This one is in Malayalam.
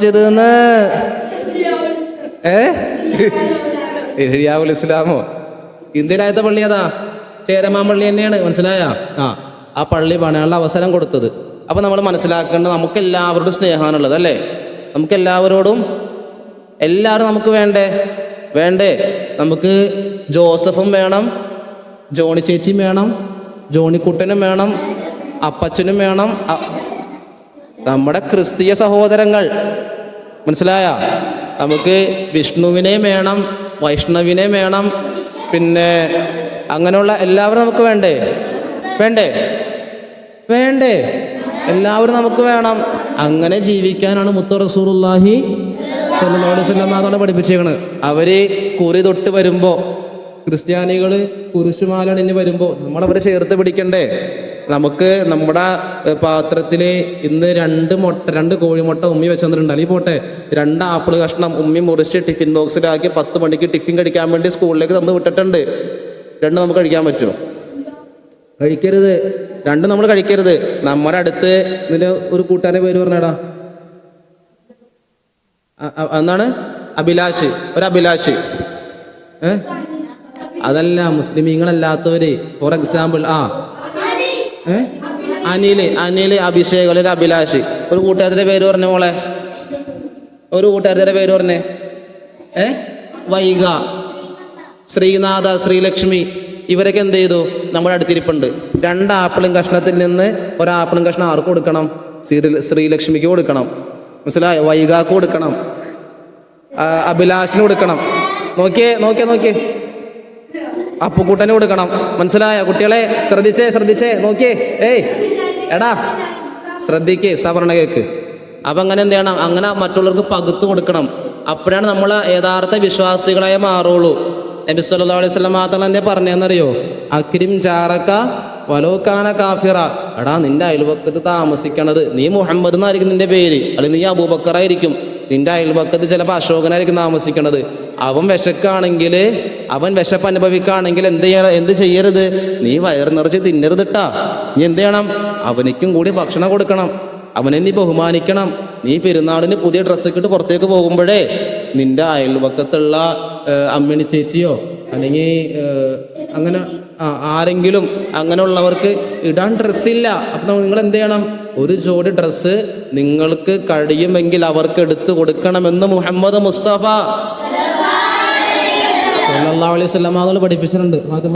ചെയ്തെന്ന് ഇഹ്യാഉൽ ഇസ്ലാമോ? ഇന്ത്യയിലായത്തെ പള്ളി അതാ ചേരമാൻ പള്ളി തന്നെയാണ്. മനസ്സിലായ? ആ പള്ളി പണിയാനുള്ള അവസരം കൊടുത്തത്. അപ്പൊ നമ്മൾ മനസ്സിലാക്കേണ്ടത് നമുക്ക് എല്ലാവരോടും സ്നേഹമാണുള്ളത് അല്ലേ? നമുക്ക് എല്ലാവരും നമുക്ക് വേണ്ടേ? നമുക്ക് ജോസഫും വേണം, ജോണി ചേച്ചിയും വേണം, ജോണിക്കുട്ടനും വേണം, അപ്പച്ചനും വേണം, നമ്മുടെ ക്രിസ്തീയ സഹോദരങ്ങൾ. മനസ്സിലായ? നമുക്ക് വിഷ്ണുവിനെയും വേണം, വൈഷ്ണവിനെയും വേണം, പിന്നെ അങ്ങനെയുള്ള എല്ലാവരും നമുക്ക് വേണ്ടേ? എല്ലാവരും നമുക്ക് വേണം. അങ്ങനെ ജീവിക്കാനാണ് മുത്ത് റസൂലുള്ളാഹി സ്വല്ലല്ലാഹു അലൈഹി വസല്ലം പഠിപ്പിച്ചേക്കണത്. അവര് കുറി തൊട്ട് വരുമ്പോ, ക്രിസ്ത്യാനികൾ കുരിശുമാലണിഞ്ഞ് വരുമ്പോൾ നമ്മളവരെ ചേർത്ത് പിടിക്കണ്ടേ? നമുക്ക് നമ്മുടെ പാത്രത്തില് ഇന്ന് രണ്ട് കോഴിമുട്ട ഉമ്മി വെച്ചിട്ടുണ്ട്. അല്ലെങ്കിൽ പോട്ടെ, 2 ആപ്പിൾ കഷ്ണം ഉമ്മി മുറിച്ച് ടിഫിൻ ബോക്സിലാക്കി 10 മണിക്ക് ടിഫിൻ കഴിക്കാൻ വേണ്ടി സ്കൂളിലേക്ക് തന്നു വിട്ടിട്ടുണ്ട്. 2 നമുക്ക് കഴിക്കാൻ പറ്റുമോ? കഴിക്കരുത്. 2 നമ്മൾ കഴിക്കരുത്. നമ്മുടെ അടുത്ത് ഇതിന്റെ ഒരു കൂട്ടുകാരന്റെ പേര് പറഞ്ഞടാ, എന്താണ്? അഭിലാഷ്. അതല്ല, മുസ്ലിമീങ്ങളല്ലാത്തവര്. ഫോർ എക്സാമ്പിൾ അനില്, അഭിഷേക്, അല്ലെങ്കിൽ അഭിലാഷ്. ഒരു കൂട്ടുകാരുടെ പേര് പറഞ്ഞ മോളെ, ഒരു കൂട്ടുകാരുടെ പേര് പറഞ്ഞേ. വൈഗ, ശ്രീനാഥ, ശ്രീലക്ഷ്മി, ഇവരൊക്കെ എന്ത് ചെയ്തു? നമ്മുടെ അടുത്തിരിപ്പുണ്ട്. 2 ആപ്പിളും കഷ്ണത്തിൽ നിന്ന് 1 ആപ്പിളും കഷ്ണം ആർക്ക് കൊടുക്കണം? ശ്രീലക്ഷ്മിക്ക് കൊടുക്കണം. മനസ്സിലായോ? വൈഗാക്ക് കൊടുക്കണം, അഭിലാഷിന് കൊടുക്കണം. നോക്കിയേ അപ്പുക്കുട്ടന് കൊടുക്കണം. മനസ്സിലായ? കുട്ടികളെ ശ്രദ്ധിച്ചേ നോക്കിയേ. എടാ ശ്രദ്ധിക്കേ, സവർണ കേക്ക്. അപ്പം അങ്ങനെ എന്ത് ചെയ്യണം? അങ്ങനെ മറ്റുള്ളവർക്ക് പകുത്ത് കൊടുക്കണം. അപ്പോഴാണ് നമ്മൾ യഥാർത്ഥ വിശ്വാസികളായി മാറുള്ളൂ. നബി സല്ലല്ലാഹു അലൈഹി വസല്ലം മാത്രം എന്തേ പറഞ്ഞെന്നറിയോ? അക്രിം ജാറക വലോകാന കാഫിറ. എടാ, നിന്റെ അയൽവക്കത്ത് താമസിക്കണത്, നീ മുഹമ്മദ് എന്നായിരിക്കും നിന്റെ പേര്, അല്ലെങ്കിൽ നീ അബൂബക്കറായിരിക്കും. നിന്റെ അയൽവക്കത്ത് ചിലപ്പോൾ അശോകനായിരിക്കും താമസിക്കണത്. അവൻ വിശക്കാണെങ്കിൽ, അവൻ വിശപ്പ് അനുഭവിക്കുകയാണെങ്കിൽ എന്ത് ചെയ്യരുത്? നീ വയറ് നിറച്ച് തിന്നരുതിട്ടാ. നീ എന്ത് ചെയ്യണം? അവനിക്കും കൂടി ഭക്ഷണം കൊടുക്കണം. അവനെ നീ ബഹുമാനിക്കണം. നീ പെരുന്നാളിന് പുതിയ ഡ്രസ്സൊക്കെ ഇട്ട് പുറത്തേക്ക് പോകുമ്പോഴേ നിന്റെ അയൽവക്കത്തുള്ള അമ്മിണി ചേച്ചിയോ അല്ലെങ്കിൽ അങ്ങനെ ആരെങ്കിലും അങ്ങനെയുള്ളവർക്ക് ഇടാൻ ഡ്രസ്സില്ല. അപ്പം നിങ്ങൾ എന്ത് ചെയ്യണം? ഒരു ജോഡി ഡ്രസ്സ് നിങ്ങൾക്ക് കഴിയുമെങ്കിൽ അവർക്ക് എടുത്തു കൊടുക്കണമെന്ന് മുഹമ്മദ് മുസ്തഫ സല്ലല്ലാഹു അലൈഹി വസല്ലം പഠിപ്പിച്ചിട്ടുണ്ട്.